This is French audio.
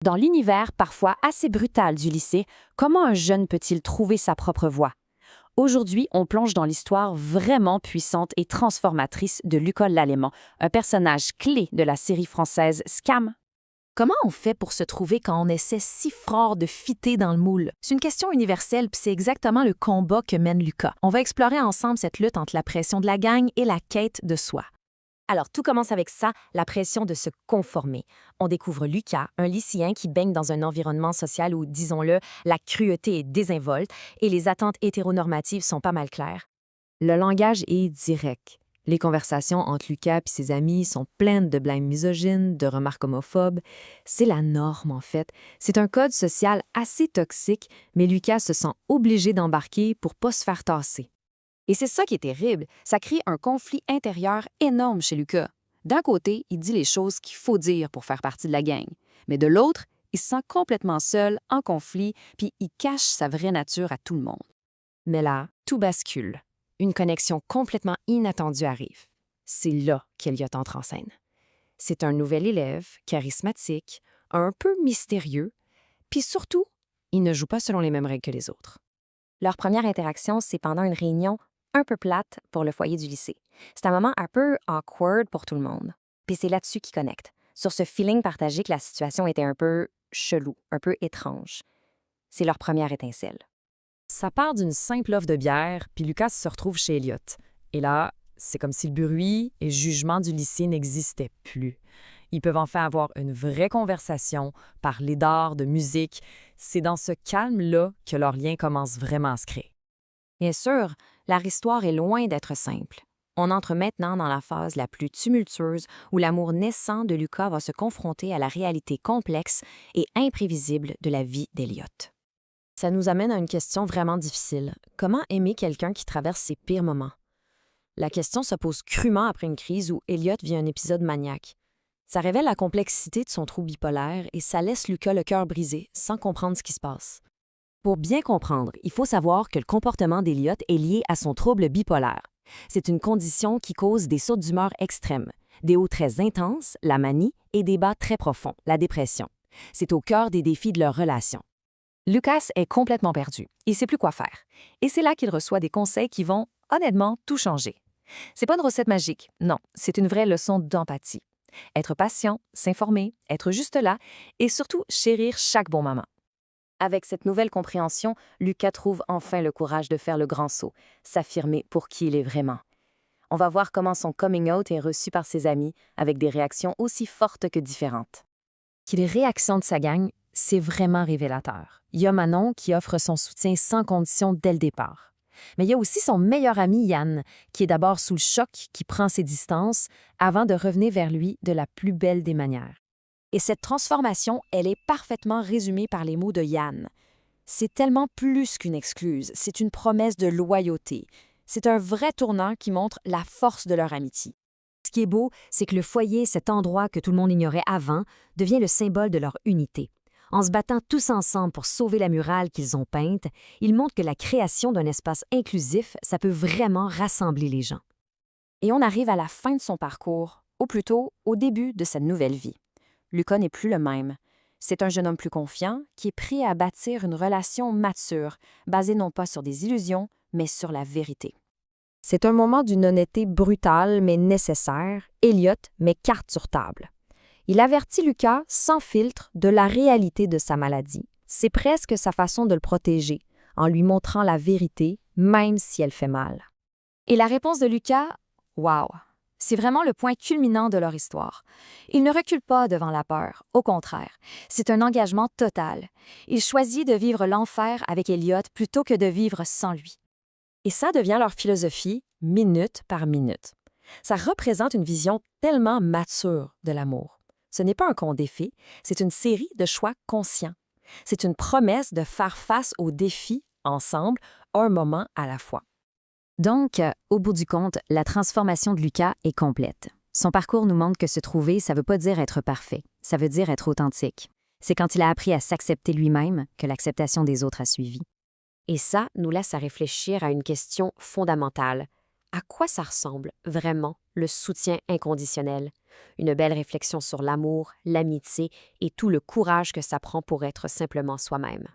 Dans l'univers parfois assez brutal du lycée, comment un jeune peut-il trouver sa propre voie? Aujourd'hui, on plonge dans l'histoire vraiment puissante et transformatrice de Lucas Lallemand, un personnage clé de la série française Scam. Comment on fait pour se trouver quand on essaie si fort de fitter dans le moule? C'est une question universelle, puis c'est exactement le combat que mène Lucas. On va explorer ensemble cette lutte entre la pression de la gang et la quête de soi. Alors, tout commence avec ça, la pression de se conformer. On découvre Lucas, un lycéen qui baigne dans un environnement social où, disons-le, la cruauté est désinvolte et les attentes hétéronormatives sont pas mal claires. Le langage est direct. Les conversations entre Lucas et ses amis sont pleines de blâmes misogynes, de remarques homophobes. C'est la norme, en fait. C'est un code social assez toxique, mais Lucas se sent obligé d'embarquer pour pas se faire tasser. Et c'est ça qui est terrible, ça crée un conflit intérieur énorme chez Lucas. D'un côté, il dit les choses qu'il faut dire pour faire partie de la gang, mais de l'autre, il se sent complètement seul, en conflit, puis il cache sa vraie nature à tout le monde. Mais là, tout bascule. Une connexion complètement inattendue arrive. C'est là qu'Elliot entre en scène. C'est un nouvel élève, charismatique, un peu mystérieux, puis surtout, il ne joue pas selon les mêmes règles que les autres. Leur première interaction, c'est pendant une réunion un peu plate pour le foyer du lycée. C'est un moment un peu awkward pour tout le monde. Puis c'est là-dessus qu'ils connectent, sur ce feeling partagé que la situation était un peu chelou, un peu étrange. C'est leur première étincelle. Ça part d'une simple offre de bière, puis Lucas se retrouve chez Elliot. Et là, c'est comme si le bruit et jugement du lycée n'existaient plus. Ils peuvent enfin avoir une vraie conversation, parler d'art, de musique. C'est dans ce calme-là que leur lien commence vraiment à se créer. Bien sûr, leur histoire est loin d'être simple. On entre maintenant dans la phase la plus tumultueuse où l'amour naissant de Lucas va se confronter à la réalité complexe et imprévisible de la vie d'Elliot. Ça nous amène à une question vraiment difficile. Comment aimer quelqu'un qui traverse ses pires moments? La question se pose crûment après une crise où Elliot vit un épisode maniaque. Ça révèle la complexité de son trouble bipolaire et ça laisse Lucas le cœur brisé, sans comprendre ce qui se passe. Pour bien comprendre, il faut savoir que le comportement d'Elliot est lié à son trouble bipolaire. C'est une condition qui cause des sauts d'humeur extrêmes, des hauts très intenses, la manie, et des bas très profonds, la dépression. C'est au cœur des défis de leur relation. Lucas est complètement perdu. Il ne sait plus quoi faire. Et c'est là qu'il reçoit des conseils qui vont, honnêtement, tout changer. C'est pas une recette magique, non, c'est une vraie leçon d'empathie. Être patient, s'informer, être juste là et surtout chérir chaque bon moment. Avec cette nouvelle compréhension, Lucas trouve enfin le courage de faire le grand saut, s'affirmer pour qui il est vraiment. On va voir comment son coming out est reçu par ses amis avec des réactions aussi fortes que différentes. Les réactions de sa gang, c'est vraiment révélateur. Il y a Manon qui offre son soutien sans condition dès le départ. Mais il y a aussi son meilleur ami Yann, qui est d'abord sous le choc, qui prend ses distances, avant de revenir vers lui de la plus belle des manières. Et cette transformation, elle est parfaitement résumée par les mots de Yann. C'est tellement plus qu'une excuse, c'est une promesse de loyauté. C'est un vrai tournant qui montre la force de leur amitié. Ce qui est beau, c'est que le foyer, cet endroit que tout le monde ignorait avant, devient le symbole de leur unité. En se battant tous ensemble pour sauver la murale qu'ils ont peinte, ils montrent que la création d'un espace inclusif, ça peut vraiment rassembler les gens. Et on arrive à la fin de son parcours, ou plutôt au début de sa nouvelle vie. Lucas n'est plus le même. C'est un jeune homme plus confiant qui est prêt à bâtir une relation mature, basée non pas sur des illusions, mais sur la vérité. C'est un moment d'une honnêteté brutale mais nécessaire. Elliot met carte sur table. Il avertit Lucas sans filtre de la réalité de sa maladie. C'est presque sa façon de le protéger, en lui montrant la vérité, même si elle fait mal. Et la réponse de Lucas, wow! C'est vraiment le point culminant de leur histoire. Il ne recule pas devant la peur, au contraire. C'est un engagement total. Il choisit de vivre l'enfer avec Elliot plutôt que de vivre sans lui. Et ça devient leur philosophie, minute par minute. Ça représente une vision tellement mature de l'amour. Ce n'est pas un conte d'effets, c'est une série de choix conscients. C'est une promesse de faire face aux défis ensemble, un moment à la fois. Donc, au bout du compte, la transformation de Lucas est complète. Son parcours nous montre que se trouver, ça ne veut pas dire être parfait, ça veut dire être authentique. C'est quand il a appris à s'accepter lui-même que l'acceptation des autres a suivi. Et ça nous laisse à réfléchir à une question fondamentale. À quoi ça ressemble vraiment le soutien inconditionnel? Une belle réflexion sur l'amour, l'amitié et tout le courage que ça prend pour être simplement soi-même.